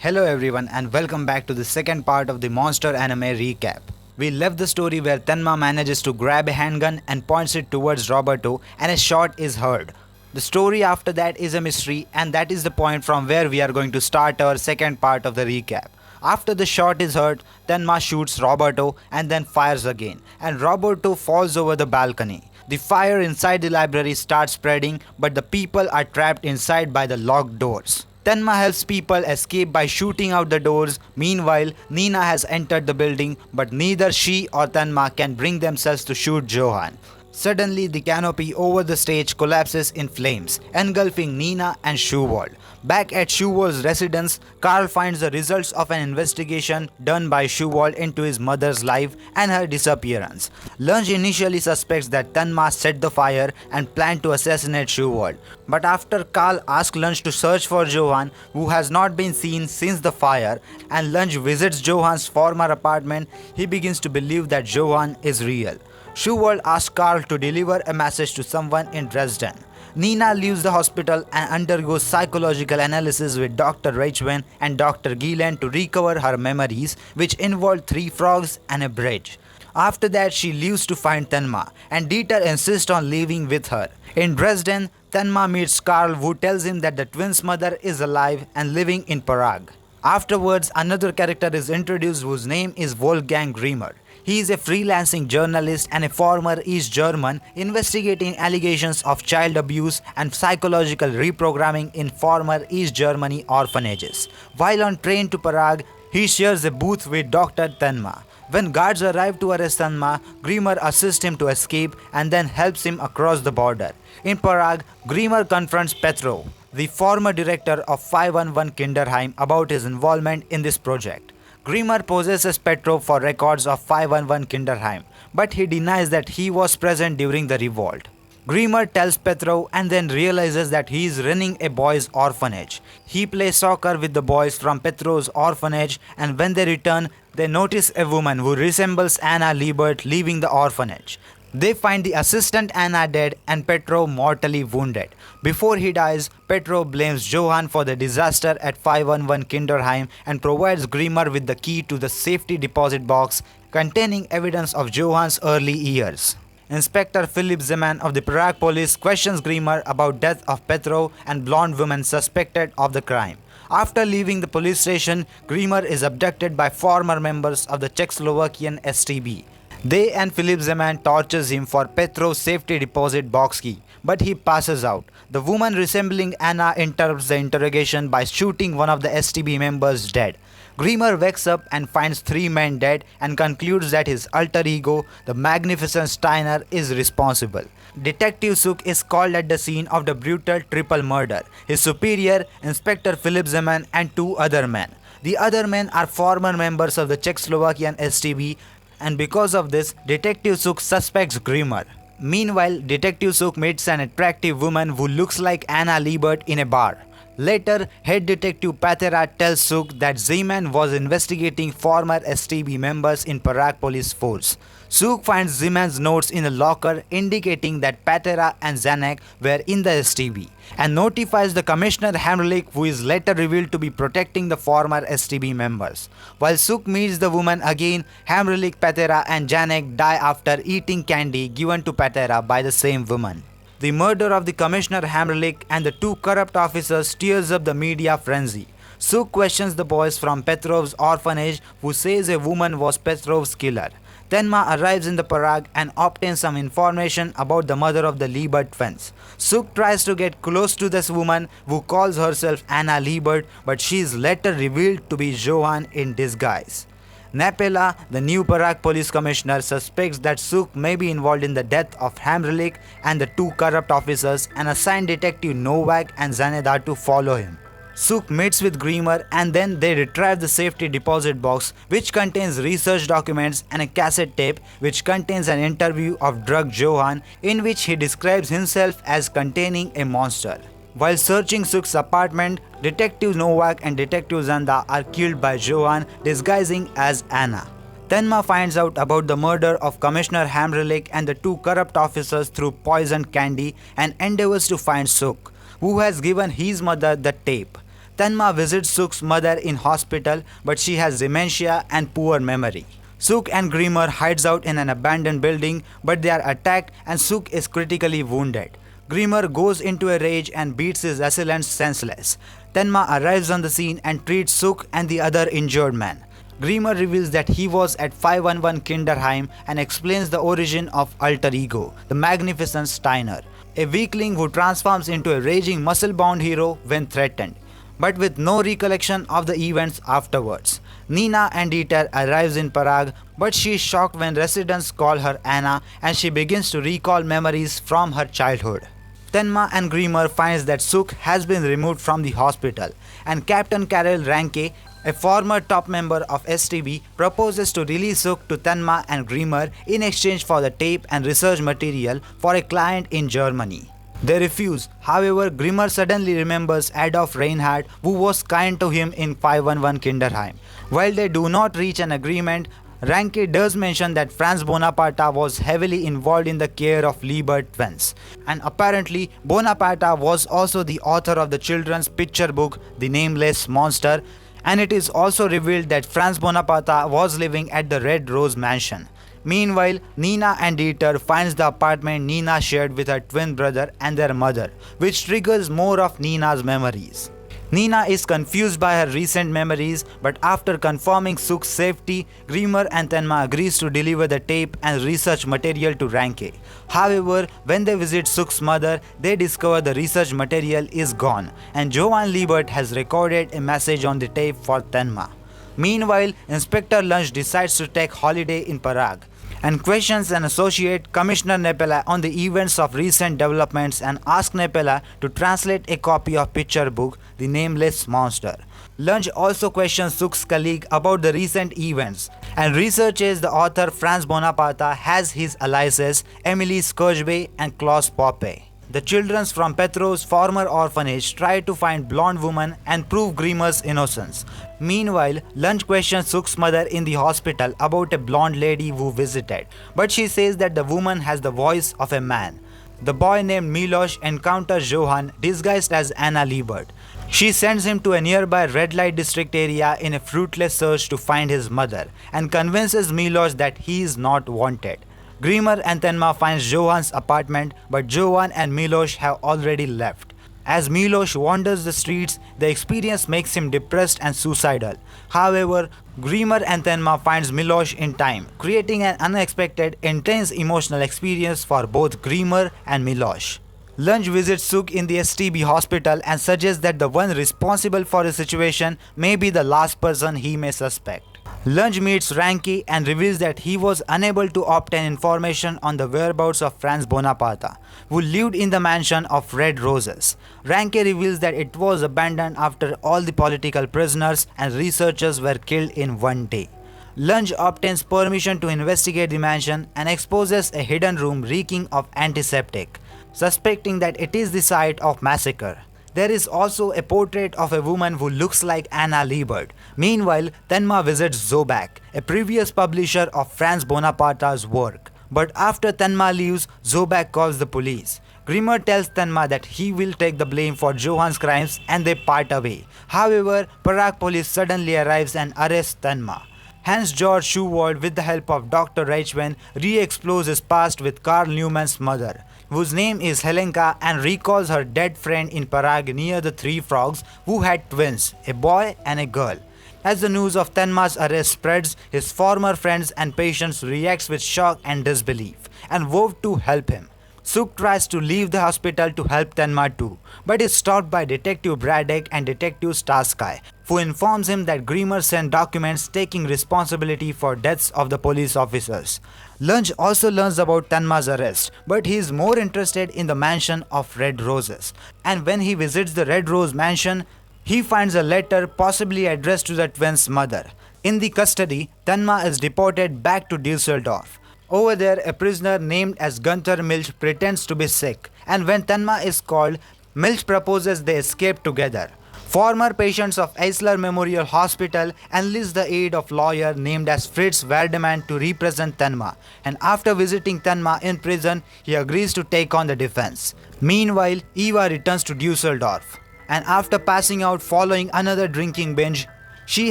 Hello everyone and welcome back to the second part of the Monster Anime recap. We left the story where Tenma manages to grab a handgun and points it towards Roberto and a shot is heard. The story after that is a mystery and that is the point from where we are going to start our second part of the recap. After the shot is heard, Tenma shoots Roberto and then fires again and Roberto falls over the balcony. The fire inside the library starts spreading but the people are trapped inside by the locked doors. Tenma helps people escape by shooting out the doors. Meanwhile, Nina has entered the building, but neither she or Tenma can bring themselves to shoot Johan. Suddenly, the canopy over the stage collapses in flames, engulfing Nina and Schuwald. Back at Schuwald's residence, Carl finds the results of an investigation done by Schuwald into his mother's life and her disappearance. Lunch initially suspects that Tenma set the fire and planned to assassinate Schuwald. But after Carl asks Lunch to search for Johan, who has not been seen since the fire, and Lunch visits Johan's former apartment, he begins to believe that Johan is real. Schuwald asks Carl to deliver a message to someone in Dresden. Nina leaves the hospital and undergoes psychological analysis with Dr. Reichman and Dr. Gielan to recover her memories, which involved 3 frogs and a bridge. After that, she leaves to find Tenma, and Dieter insists on leaving with her. In Dresden, Tenma meets Carl, who tells him that the twins' mother is alive and living in Prague. Afterwards, another character is introduced whose name is Wolfgang Grimmer. He is a freelancing journalist and a former East German investigating allegations of child abuse and psychological reprogramming in former East Germany orphanages. While on train to Prague, he shares a booth with Dr. Tenma. When guards arrive to arrest Tenma, Grimmer assists him to escape and then helps him across the border. In Prague, Grimmer confronts Petrov, the former director of 511 Kinderheim, about his involvement in this project. Grimmer possesses Petrov for records of 511 Kinderheim, but he denies that he was present during the revolt. Grimmer tells Petrov and then realizes that he is running a boys' orphanage. He plays soccer with the boys from Petrov's orphanage, and when they return, they notice a woman who resembles Anna Liebert leaving the orphanage. They find the assistant Anna dead and Petrov mortally wounded. Before he dies, Petrov blames Johan for the disaster at 511 Kinderheim and provides Grimmer with the key to the safety deposit box containing evidence of Johan's early years. Inspector Philip Zeman of the Prague police questions Grimmer about death of Petrov and blonde woman suspected of the crime. After leaving the police station, Grimmer is abducted by former members of the Czechoslovakian STB. They and Philip Zeman tortures him for Petrov's safety deposit box key, but he passes out. The woman resembling Anna interrupts the interrogation by shooting one of the STB members dead. Grimmer wakes up and finds 3 men dead and concludes that his alter ego, the Magnificent Steiner, is responsible. Detective Suk is called at the scene of the brutal triple murder. His superior, Inspector Philip Zeman, and 2 other men. The other men are former members of the Czechoslovakian STB, and because of this, Detective Suk suspects Grimmer. Meanwhile, Detective Suk meets an attractive woman who looks like Anna Liebert in a bar. Later, head detective Patera tells Suk that Zeman was investigating former STB members in Prague police force. Suk finds Zeman's notes in a locker indicating that Patera and Zanek were in the STB and notifies the Commissioner Hamrlik, who is later revealed to be protecting the former STB members. While Suk meets the woman again, Hamrlik, Patera and Zanek die after eating candy given to Patera by the same woman. The murder of the Commissioner Hamrlik and the 2 corrupt officers stirs up the media frenzy. Suk questions the boys from Petrov's orphanage, who says a woman was Petrov's killer. Tenma arrives in the Prague and obtains some information about the mother of the Liebert twins. Suk tries to get close to this woman, who calls herself Anna Liebert, but she is later revealed to be Johan in disguise. Napela, the new Prague police commissioner, suspects that Suk may be involved in the death of Hamrlik and the 2 corrupt officers and assigns Detective Novak and Zaneda to follow him. Suk meets with Grimmer and then they retrieve the safety deposit box, which contains research documents and a cassette tape which contains an interview of drug Johan, in which he describes himself as containing a monster. While searching Suk's apartment, Detective Novak and Detective Zanda are killed by Johan disguising as Anna. Tenma finds out about the murder of Commissioner Hamrlik and the 2 corrupt officers through poisoned candy and endeavors to find Suk, who has given his mother the tape. Tenma visits Suk's mother in hospital, but she has dementia and poor memory. Suk and Grimmer hides out in an abandoned building, but they are attacked and Suk is critically wounded. Grimmer goes into a rage and beats his assailants senseless. Tenma arrives on the scene and treats Suk and the other injured man. Grimmer reveals that he was at 511 Kinderheim and explains the origin of alter ego, the magnificent Steiner, a weakling who transforms into a raging muscle-bound hero when threatened, but with no recollection of the events afterwards. Nina and Dieter arrives in Prague, but she is shocked when residents call her Anna and she begins to recall memories from her childhood. Tenma and Grimmer finds that Suk has been removed from the hospital, and Captain Karel Ranke, a former top member of STB, proposes to release Suk to Tenma and Grimmer in exchange for the tape and research material for a client in Germany. They refuse. However, Grimmer suddenly remembers Adolf Reinhardt, who was kind to him in 511 Kinderheim. While they do not reach an agreement, Ranke does mention that Franz Bonaparte was heavily involved in the care of Liebert twins, and apparently Bonaparte was also the author of the children's picture book The Nameless Monster, and it is also revealed that Franz Bonaparte was living at the Red Rose mansion. Meanwhile, Nina and Dieter finds the apartment Nina shared with her twin brother and their mother, which triggers more of Nina's memories. Nina is confused by her recent memories, but after confirming Suk's safety, Grimmer and Tenma agrees to deliver the tape and research material to Ranke. However, when they visit Suk's mother, they discover the research material is gone, and Johan Liebert has recorded a message on the tape for Tenma. Meanwhile, Inspector Lunch decides to take holiday in Prague and questions an associate, Commissioner Nepela, on the events of recent developments and asks Nepela to translate a copy of picture book The Nameless Monster. Lunch also questions Suk's colleague about the recent events and researches the author Franz Bonaparte has his aliases Emily Scourgeby and Klaus Poppe. The children from Petrov's former orphanage try to find blonde woman and prove Grimmer's innocence. Meanwhile, Lunch questions Suk's mother in the hospital about a blonde lady who visited, but she says that the woman has the voice of a man. The boy named Milos encounters Johan disguised as Anna Liebert. She sends him to a nearby red light district area in a fruitless search to find his mother and convinces Milos that he is not wanted. Grimmer and Tenma finds Johan's apartment, but Johan and Milos have already left. As Milos wanders the streets, the experience makes him depressed and suicidal. However, Grimmer and Tenma finds Milos in time, creating an unexpected, intense emotional experience for both Grimmer and Milos. Lunch visits Suk in the STB hospital and suggests that the one responsible for the situation may be the last person he may suspect. Lunch meets Ranke and reveals that he was unable to obtain information on the whereabouts of Franz Bonaparte, who lived in the mansion of Red Roses. Ranke reveals that it was abandoned after all the political prisoners and researchers were killed in one day. Lunch obtains permission to investigate the mansion and exposes a hidden room reeking of antiseptic, suspecting that it is the site of Massacre. There is also a portrait of a woman who looks like Anna Liebert. Meanwhile, Tenma visits Zobak, a previous publisher of Franz Bonaparte's work. But after Tenma leaves, Zobak calls the police. Grimmer tells Tenma that he will take the blame for Johan's crimes and they part away. However, Prague police suddenly arrives and arrests Tenma. Hence, George Schuwald, with the help of Dr. Reichman, re-explores his past with Carl Newman's mother, whose name is Helenka, and recalls her dead friend in Prague near the Three Frogs who had twins, a boy and a girl. As the news of Tenma's arrest spreads, his former friends and patients react with shock and disbelief and vow to help him. Suk tries to leave the hospital to help Tenma too, but is stopped by Detective Braddock and Detective Starsky, who informs him that Grimmer sent documents taking responsibility for deaths of the police officers. Lunch also learns about Tenma's arrest, but he is more interested in the mansion of Red Roses. And when he visits the Red Rose mansion, he finds a letter possibly addressed to the twins' mother. In the custody, Tenma is deported back to Düsseldorf. Over there, a prisoner named as Gunther Milch pretends to be sick, and when Tenma is called, Milch proposes they escape together. Former patients of Eisler Memorial Hospital enlist the aid of lawyer named as Fritz Waldemann to represent Tenma, and after visiting Tenma in prison, he agrees to take on the defense. Meanwhile, Eva returns to Düsseldorf. and after passing out following another drinking binge, she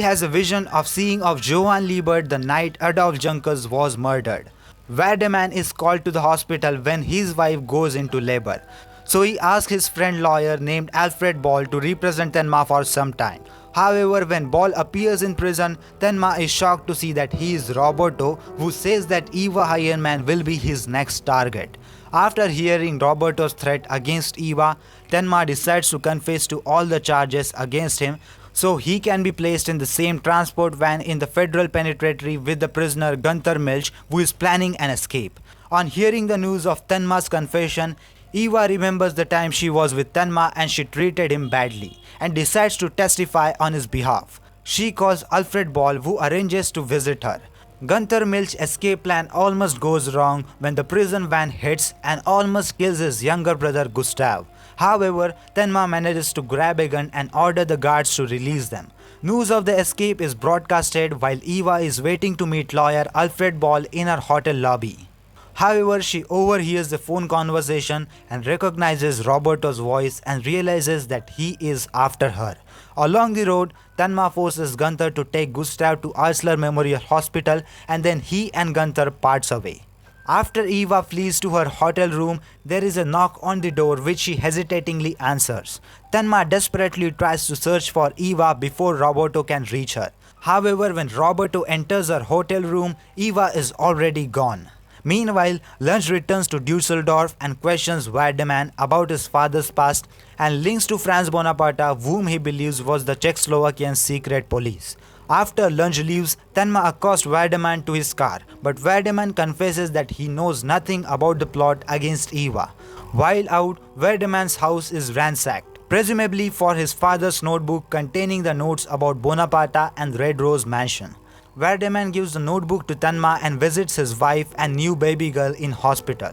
has a vision of seeing of Johan Liebert the night Adolf Junkers was murdered. Werdemann is called to the hospital when his wife goes into labor. So he asks his friend lawyer named Alfred Ball to represent Tenma for some time. However, when Ball appears in prison, Tenma is shocked to see that he is Roberto, who says that Eva Heienmann will be his next target. After hearing Roberto's threat against Eva, Tenma decides to confess to all the charges against him so he can be placed in the same transport van in the federal penitentiary with the prisoner Gunther Milch, who is planning an escape. On hearing the news of Tenma's confession, Eva remembers the time she was with Tenma and she treated him badly and decides to testify on his behalf. She calls Alfred Ball, who arranges to visit her. Gunther Milch's escape plan almost goes wrong when the prison van hits and almost kills his younger brother Gustav. However, Tenma manages to grab a gun and order the guards to release them. News of the escape is broadcasted while Eva is waiting to meet lawyer Alfred Ball in her hotel lobby. However, she overhears the phone conversation and recognizes Roberto's voice and realizes that he is after her. Along the road, Tenma forces Gunther to take Gustav to Eisler Memorial Hospital and then he and Gunther parts away. After Eva flees to her hotel room, there is a knock on the door which she hesitatingly answers. Tenma desperately tries to search for Eva before Roberto can reach her. However, when Roberto enters her hotel room, Eva is already gone. Meanwhile, Lunch returns to Düsseldorf and questions Werdemann about his father's past and links to Franz Bonaparte, whom he believes was the Czechoslovakian secret police. After Lunch leaves, Tenma accosts Werdemann to his car, but Werdemann confesses that he knows nothing about the plot against Eva. While out, Werdemann's house is ransacked, presumably for his father's notebook containing the notes about Bonaparte and Red Rose Mansion. Werdemann gives the notebook to Tenma and visits his wife and new baby girl in hospital.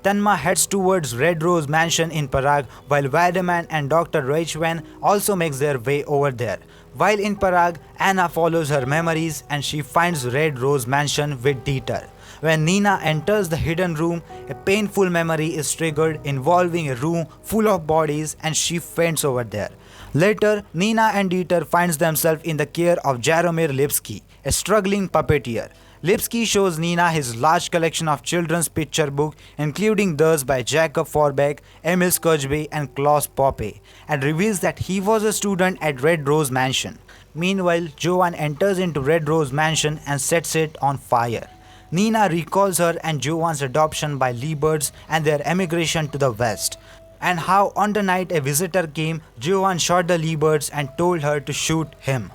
Tenma heads towards Red Rose Mansion in Prague while Werdemann and Dr. Reichwein also makes their way over there. While in Prague, Anna follows her memories and she finds Red Rose Mansion with Dieter. When Nina enters the hidden room, a painful memory is triggered involving a room full of bodies and she faints over there. Later, Nina and Dieter finds themselves in the care of Jaromir Lipski, a struggling puppeteer. Lipski shows Nina his large collection of children's picture books, including those by Jacob Forbeck, Emil Skojby and Klaus Poppe, and reveals that he was a student at Red Rose Mansion. Meanwhile, Johan enters into Red Rose Mansion and sets it on fire. Nina recalls her and Johan's adoption by Lieberts and their emigration to the West, and how on the night a visitor came, Johan shot the Lieberts and told her to shoot him.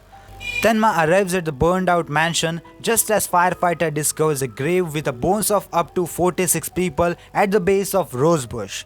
Tenma arrives at the burned out mansion just as firefighter discovers a grave with the bones of up to 46 people at the base of Rosebush.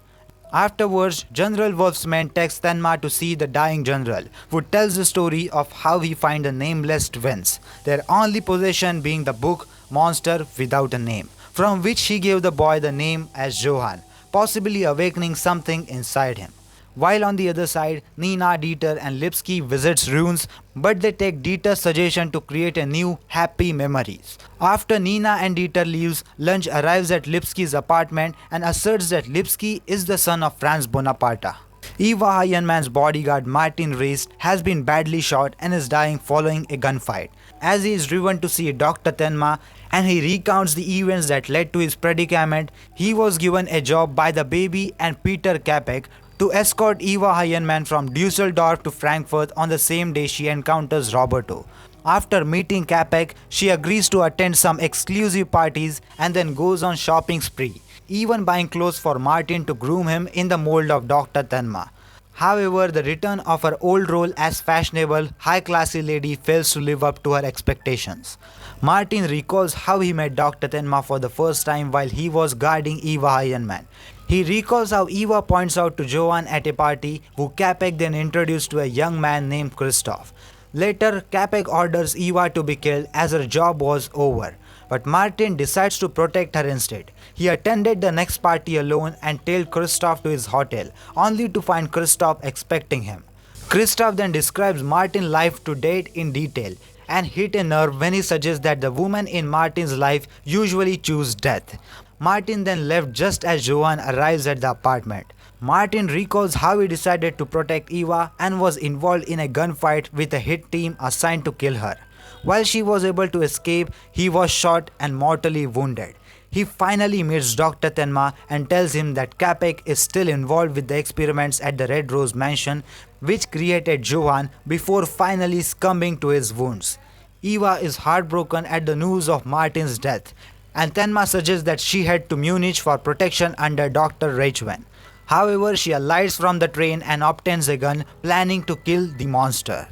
Afterwards, General Wolf's men text Tenma to see the dying general, who tells the story of how he finds the nameless twins, their only possession being the book Monster Without a Name, from which he gave the boy the name as Johan, possibly awakening something inside him. While on the other side, Nina, Dieter and Lipski visits ruins, but they take Dieter's suggestion to create a new happy memories. After Nina and Dieter leaves, Lunch arrives at Lipski's apartment and asserts that Lipski is the son of Franz Bonaparte. Eva Heienmann's bodyguard Martin Reist has been badly shot and is dying following a gunfight. As he is driven to see Dr. Tenma and he recounts the events that led to his predicament, he was given a job by the baby and Peter Capek to escort Eva Heienmann from Düsseldorf to Frankfurt on the same day she encounters Roberto. After meeting Capek, she agrees to attend some exclusive parties and then goes on shopping spree, even buying clothes for Martin to groom him in the mold of Dr. Tenma. However, the return of her old role as fashionable, high-classy lady fails to live up to her expectations. Martin recalls how he met Dr. Tenma for the first time while he was guarding Eva Heienmann. He recalls how Eva points out to Johan at a party, who Capek then introduced to a young man named Christoph. Later, Capek orders Eva to be killed as her job was over, but Martin decides to protect her instead. He attended the next party alone and tailed Christoph to his hotel, only to find Christoph expecting him. Christoph then describes Martin's life to date in detail and hit a nerve when he suggests that the women in Martin's life usually choose death. Martin then left just as Johan arrives at the apartment. Martin recalls how he decided to protect Eva and was involved in a gunfight with a hit team assigned to kill her. While she was able to escape, he was shot and mortally wounded. He finally meets Dr. Tenma and tells him that Capek is still involved with the experiments at the Red Rose Mansion, which created Johan, before finally succumbing to his wounds. Eva is heartbroken at the news of Martin's death, and Tenma suggests that she head to Munich for protection under Dr. Reichwen. However, she alights from the train and obtains a gun, planning to kill the monster.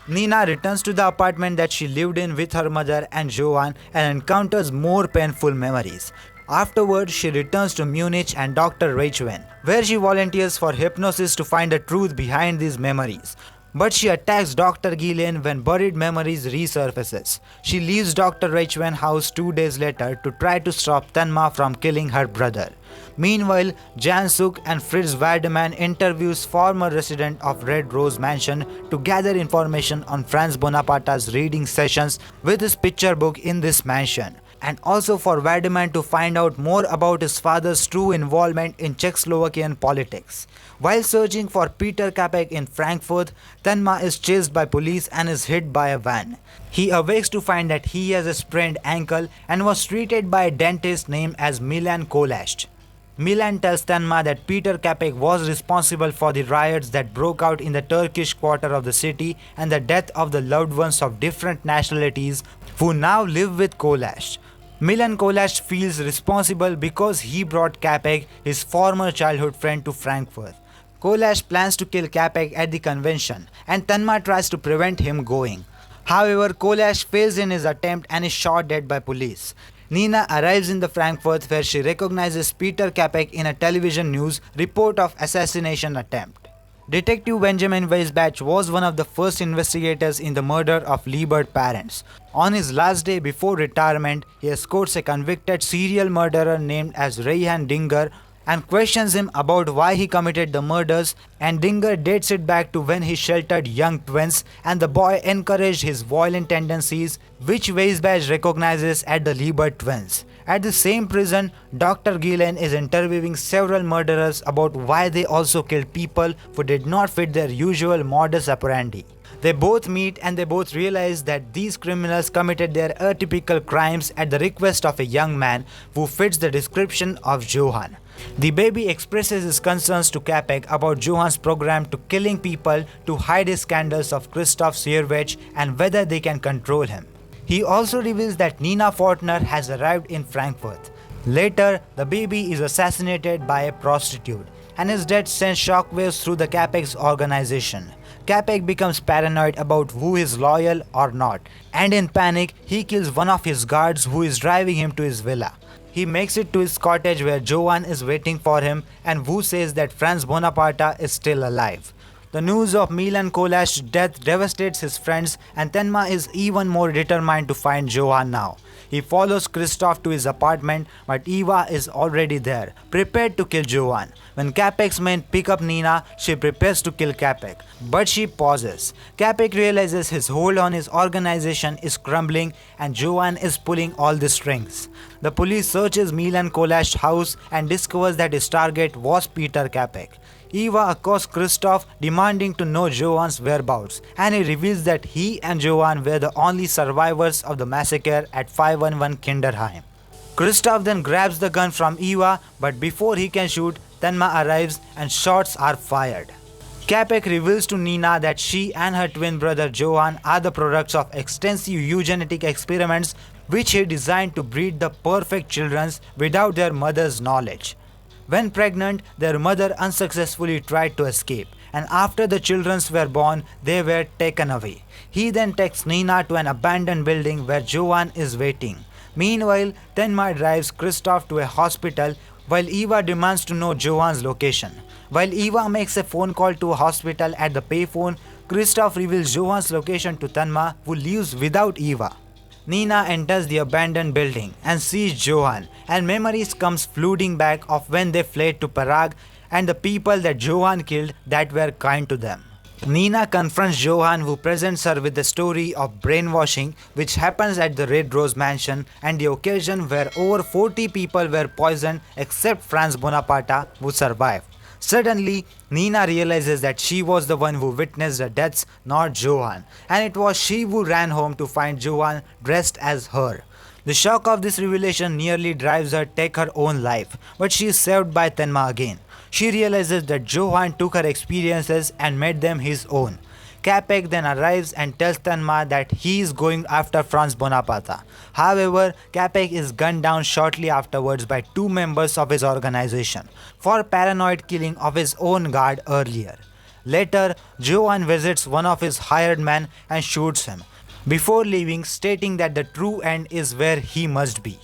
Nina returns to the apartment that she lived in with her mother and Johan and encounters more painful memories. Afterwards, she returns to Munich and Dr. Reichwen, where she volunteers for hypnosis to find the truth behind these memories. But she attacks Dr. Gillian when buried memories resurfaces. She leaves Dr. Reichwen's house 2 days later to try to stop Tenma from killing her brother. Meanwhile, Jan Suk and Fritz Weidemann interviews former resident of Red Rose Mansion to gather information on Franz Bonaparte's reading sessions with his picture book in this mansion, and also for Weidemann to find out more about his father's true involvement in Czechoslovakian politics. While searching for Peter Capek in Frankfurt, Tenma is chased by police and is hit by a van. He awakes to find that he has a sprained ankle and was treated by a dentist named as Milan Kolast. Milan tells Tenma that Peter Capek was responsible for the riots that broke out in the Turkish quarter of the city and the death of the loved ones of different nationalities who now live with Kolast. Milan Kolast feels responsible because he brought Capek, his former childhood friend, to Frankfurt. Kolast plans to kill Capek at the convention, and Tenma tries to prevent him going. However, Kolast fails in his attempt and is shot dead by police. Nina arrives in the Frankfurt where she recognizes Peter Capek in a television news report of assassination attempt. Detective Benjamin Weisbach was one of the first investigators in the murder of Liebert parents. On his last day before retirement, he escorts a convicted serial murderer named as Reinhard Dinger and questions him about why he committed the murders, and Dinger dates it back to when he sheltered young twins and the boy encouraged his violent tendencies, which Weisbach recognizes at the Liebert twins. At the same prison, Dr. Gillen is interviewing several murderers about why they also killed people who did not fit their usual modus operandi. They both meet and they both realize that these criminals committed their atypical crimes at the request of a young man who fits the description of Johan. The baby expresses his concerns to Capek about Johan's program to killing people to hide his scandals of Christoph Sierwech and whether they can control him. He also reveals that Nina Fortner has arrived in Frankfurt. Later, the baby is assassinated by a prostitute, and his death sends shockwaves through the Capek's organization. Capek becomes paranoid about who is loyal or not, and in panic, he kills one of his guards who is driving him to his villa. He makes it to his cottage where Johan is waiting for him, and Wu says that Franz Bonaparte is still alive. The news of Milan Kolast's death devastates his friends, and Tenma is even more determined to find Johan now. He follows Christoph to his apartment, but Eva is already there, prepared to kill Johan. When Capek's men pick up Nina, she prepares to kill Capek, but she pauses. Capek realizes his hold on his organization is crumbling and Johan is pulling all the strings. The police searches Milan Kolast's house and discovers that his target was Peter Capek. Eva accosts Christoph demanding to know Johan's whereabouts, and he reveals that he and Johan were the only survivors of the massacre at 511 Kinderheim. Christoph then grabs the gun from Eva, but before he can shoot, Tenma arrives and shots are fired. Capek reveals to Nina that she and her twin brother Johan are the products of extensive eugenetic experiments which he designed to breed the perfect children without their mother's knowledge. When pregnant, their mother unsuccessfully tried to escape, and after the children were born, they were taken away. He then takes Nina to an abandoned building where Johan is waiting. Meanwhile, Tenma drives Christoph to a hospital while Eva demands to know Johan's location. While Eva makes a phone call to a hospital at the payphone, Christoph reveals Johan's location to Tenma, who leaves without Eva. Nina enters the abandoned building and sees Johan, and memories comes flooding back of when they fled to Prague and the people that Johan killed that were kind to them. Nina confronts Johan, who presents her with the story of brainwashing which happens at the Red Rose Mansion and the occasion where over 40 people were poisoned except Franz Bonaparte, who survived. Suddenly, Nina realizes that she was the one who witnessed the deaths, not Johan, and it was she who ran home to find Johan dressed as her. The shock of this revelation nearly drives her to take her own life, but she is saved by Tenma again. She realizes that Johan took her experiences and made them his own. Capek then arrives and tells Tenma that he is going after Franz Bonaparte. However, Capek is gunned down shortly afterwards by two members of his organization for paranoid killing of his own guard earlier. Later, Johan visits one of his hired men and shoots him, before leaving stating that the true end is where he must be.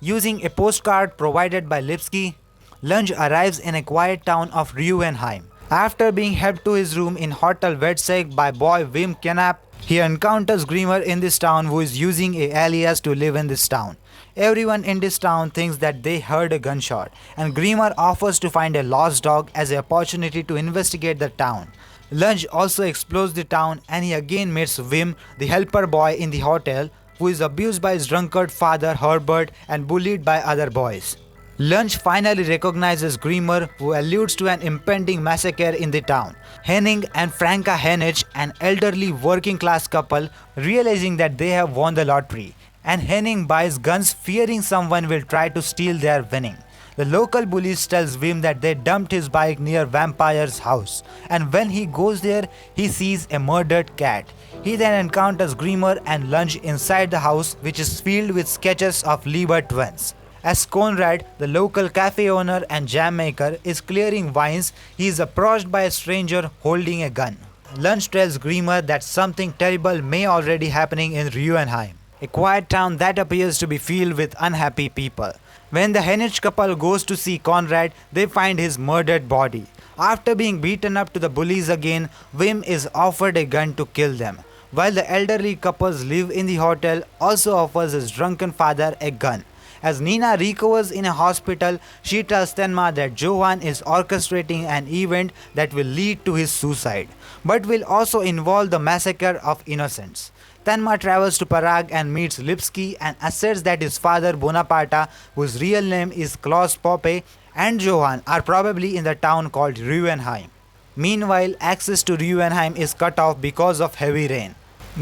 Using a postcard provided by Lipsky, Lunge arrives in a quiet town of Ruhenheim. After being helped to his room in Hotel Versailles by boy Wim Knapp, he encounters Grimmer in this town who is using a alias to live in this town. Everyone in this town thinks that they heard a gunshot, and Grimmer offers to find a lost dog as an opportunity to investigate the town. Lunge also explores the town and he again meets Wim, the helper boy in the hotel, who is abused by his drunkard father Herbert and bullied by other boys. Lunge finally recognizes Grimmer, who alludes to an impending massacre in the town. Henning and Franka Hennig, an elderly working class couple, realizing that they have won the lottery, and Henning buys guns fearing someone will try to steal their winning. The local police tells Wim that they dumped his bike near Vampire's house, and when he goes there, he sees a murdered cat. He then encounters Grimmer and Lunge inside the house, which is filled with sketches of Liebert twins. As Conrad, the local cafe owner and jam maker, is clearing wines, he is approached by a stranger holding a gun. Lunge tells Grimmer that something terrible may already happening in Ruhenheim, a quiet town that appears to be filled with unhappy people. When the Hennig couple goes to see Conrad, they find his murdered body. After being beaten up to the bullies again, Wim is offered a gun to kill them, while the elderly couples live in the hotel also offers his drunken father a gun. As Nina recovers in a hospital, she tells Tenma that Johan is orchestrating an event that will lead to his suicide, but will also involve the massacre of innocents. Tenma travels to Prague and meets Lipsky and asserts that his father Bonaparte, whose real name is Klaus Poppe, and Johan are probably in the town called Ruhenheim. Meanwhile, access to Ruhenheim is cut off because of heavy rain.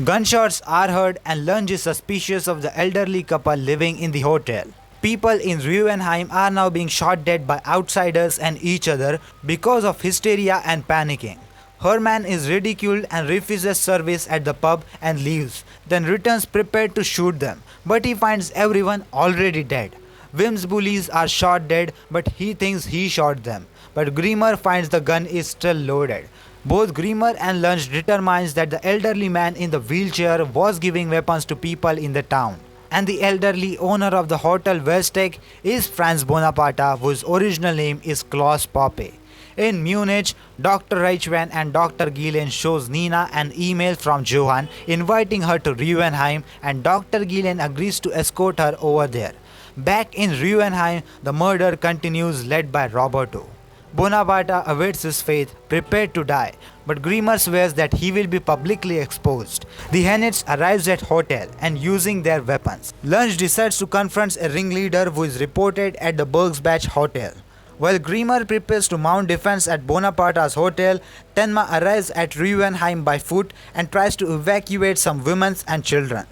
Gunshots are heard and Lunge is suspicious of the elderly couple living in the hotel. People in Ruhenheim are now being shot dead by outsiders and each other because of hysteria and panicking. Herman is ridiculed and refuses service at the pub and leaves, then returns prepared to shoot them, but he finds everyone already dead. Wim's bullies are shot dead, but he thinks he shot them, but Grimmer finds the gun is still loaded. Both Grimmer and Lunge determines that the elderly man in the wheelchair was giving weapons to people in the town, and the elderly owner of the Hotel Versailles is Franz Bonaparte, whose original name is Klaus Poppe. In Munich, Dr. Reichwein and Dr. Gillen shows Nina an email from Johann inviting her to Ruhenheim, and Dr. Gillen agrees to escort her over there. Back in Ruhenheim, the murder continues, led by Roberto. Bonaparte awaits his fate, prepared to die, but Grimmer swears that he will be publicly exposed. The Hennigs arrives at hotel and using their weapons. Lunge decides to confront a ringleader who is reported at the Bergsbach hotel. While Grimmer prepares to mount defense at Bonaparte's hotel, Tenma arrives at Ruhenheim by foot and tries to evacuate some women and children.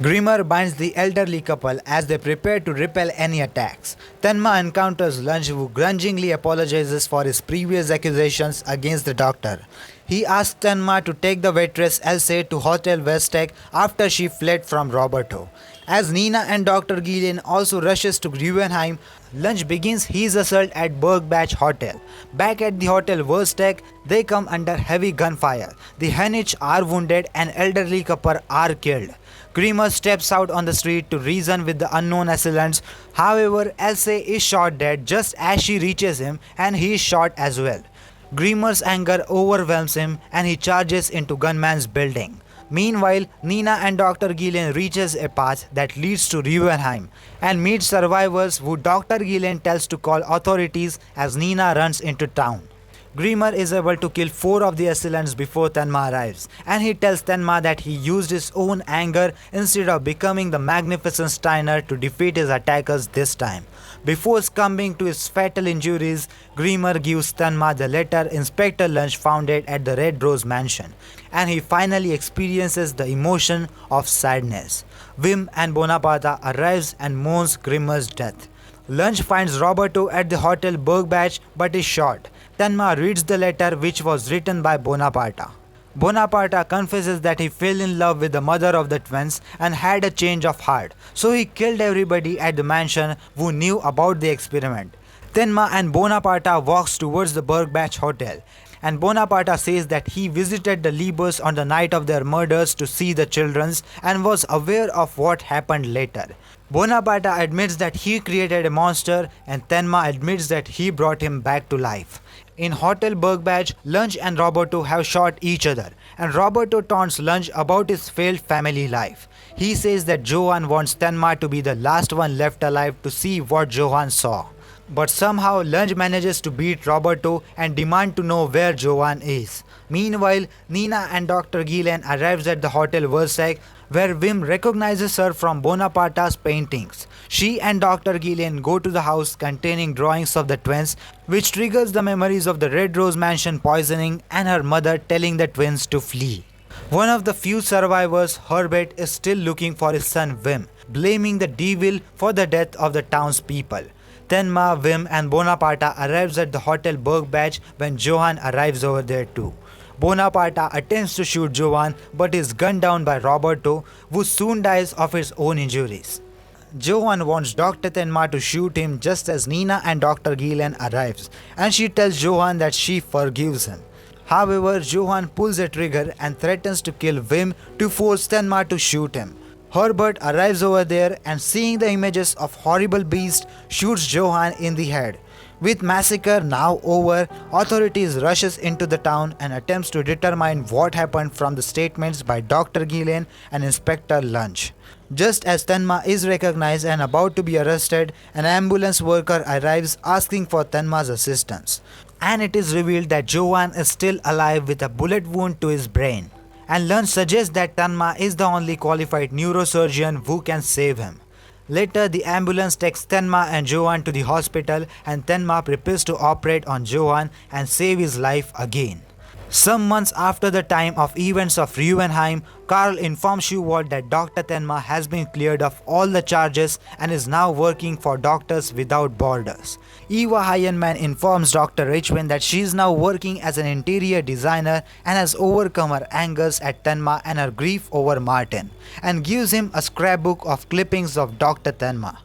Grimmer binds the elderly couple as they prepare to repel any attacks. Tenma encounters Lunge, who grudgingly apologizes for his previous accusations against the doctor. He asks Tenma to take the waitress Else to Hotel Versailles after she fled from Roberto. As Nina and Dr. Gillian also rushes to Ruhenheim, Lunge begins his assault at Bergbach Hotel. Back at the Hotel Versailles, they come under heavy gunfire. The Hennigs are wounded and elderly couple are killed. Grimmer steps out on the street to reason with the unknown assailants. However, Else is shot dead just as she reaches him and he is shot as well. Grimmer's anger overwhelms him and he charges into gunman's building. Meanwhile, Nina and Dr. Gillian reaches a path that leads to Ruhenheim and meets survivors who Dr. Gillian tells to call authorities as Nina runs into town. Grimmer is able to kill 4 of the assailants before Tenma arrives, and he tells Tenma that he used his own anger instead of becoming the magnificent Steiner to defeat his attackers this time. Before succumbing to his fatal injuries, Grimmer gives Tenma the letter Inspector Lunch found at the Red Rose mansion, and he finally experiences the emotion of sadness. Wim and Bonaparte arrives and mourns Grimmer's death. Lunch finds Roberto at the Hotel Bergbach but is shot. Tenma reads the letter which was written by Bonaparte. Bonaparte confesses that he fell in love with the mother of the twins and had a change of heart, so he killed everybody at the mansion who knew about the experiment. Tenma and Bonaparte walks towards the Bergbach Hotel, and Bonaparte says that he visited the Lieberts on the night of their murders to see the children's and was aware of what happened later. Bonaparte admits that he created a monster, and Tenma admits that he brought him back to life. In Hotel Bergbach, Lunch and Roberto have shot each other, and Roberto taunts Lunch about his failed family life. He says that Johan wants Tenma to be the last one left alive to see what Johan saw. But somehow Lunch manages to beat Roberto and demand to know where Johan is. Meanwhile, Nina and Dr. Gillen arrives at the Hotel Versailles, where Wim recognizes her from Bonaparte's paintings. She and Dr. Gillen go to the house containing drawings of the twins, which triggers the memories of the Red Rose Mansion poisoning and her mother telling the twins to flee. One of the few survivors, Herbert, is still looking for his son Wim, blaming the devil for the death of the townspeople. Tenma, Wim and Bonaparte arrives at the Hotel Bergbach when Johan arrives over there too. Bonaparte attempts to shoot Johan but is gunned down by Roberto, who soon dies of his own injuries. Johan wants Dr. Tenma to shoot him just as Nina and Dr. Gillen arrives, and she tells Johan that she forgives him. However, Johan pulls a trigger and threatens to kill Wim to force Tenma to shoot him. Herbert arrives over there and, seeing the images of horrible beast, shoots Johan in the head. With Massacre now over, authorities rushes into the town and attempts to determine what happened from the statements by Dr. Gillen and Inspector Lunch. Just as Tenma is recognized and about to be arrested, an ambulance worker arrives asking for Tenma's assistance. And it is revealed that Johan is still alive with a bullet wound to his brain. And Lunch suggests that Tenma is the only qualified neurosurgeon who can save him. Later, the ambulance takes Tenma and Johan to the hospital, and Tenma prepares to operate on Johan and save his life again. Some months after the time of events of Ruhenheim, Karl informs Schuwald that Dr. Tenma has been cleared of all the charges and is now working for Doctors Without Borders. Eva Heinemann informs Dr. Richwin that she is now working as an interior designer and has overcome her angers at Tenma and her grief over Martin, and gives him a scrapbook of clippings of Dr. Tenma.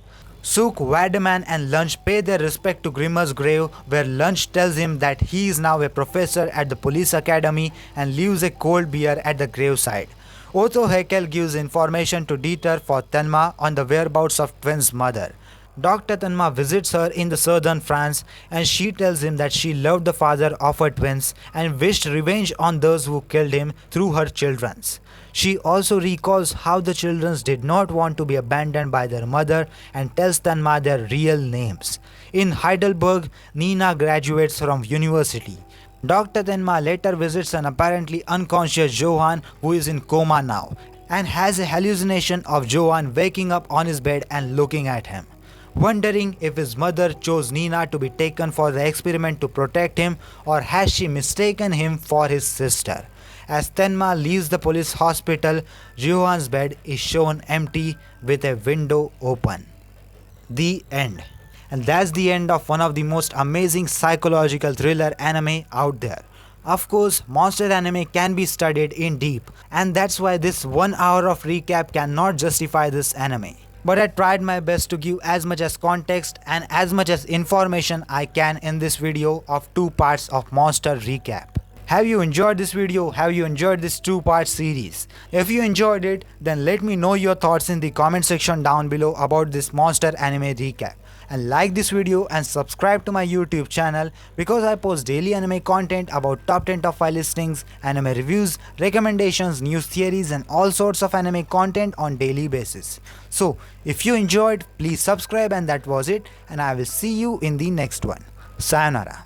Suk, Wademan and Lunch pay their respect to Grimmer's grave, where Lunch tells him that he is now a professor at the police academy and leaves a cold beer at the graveside. Otto Haeckel gives information to Dieter for Tenma on the whereabouts of twins' mother. Dr. Tenma visits her in the southern France, and she tells him that she loved the father of her twins and wished revenge on those who killed him through her children's. She also recalls how the children did not want to be abandoned by their mother and tells Tenma their real names. In Heidelberg, Nina graduates from university. Dr. Tenma later visits an apparently unconscious Johan who is in coma now and has a hallucination of Johan waking up on his bed and looking at him. Wondering if his mother chose Nina to be taken for the experiment to protect him, or has she mistaken him for his sister. As Tenma leaves the police hospital, Johan's bed is shown empty with a window open. The end. And that's the end of one of the most amazing psychological thriller anime out there. Of course, monster anime can be studied in deep, and that's why this 1 hour of recap cannot justify this anime. But I tried my best to give as much as context and as much as information I can in this video of 2 parts of Monster Recap. Have you enjoyed this video? Have you enjoyed this 2-part series? If you enjoyed it, then let me know your thoughts in the comment section down below about this Monster Anime Recap. And like this video and subscribe to my YouTube channel, because I post daily anime content about top 10 top 5 listings, anime reviews, recommendations, news theories and all sorts of anime content on daily basis. So if you enjoyed, please subscribe, and that was it, and I will see you in the next one. Sayonara.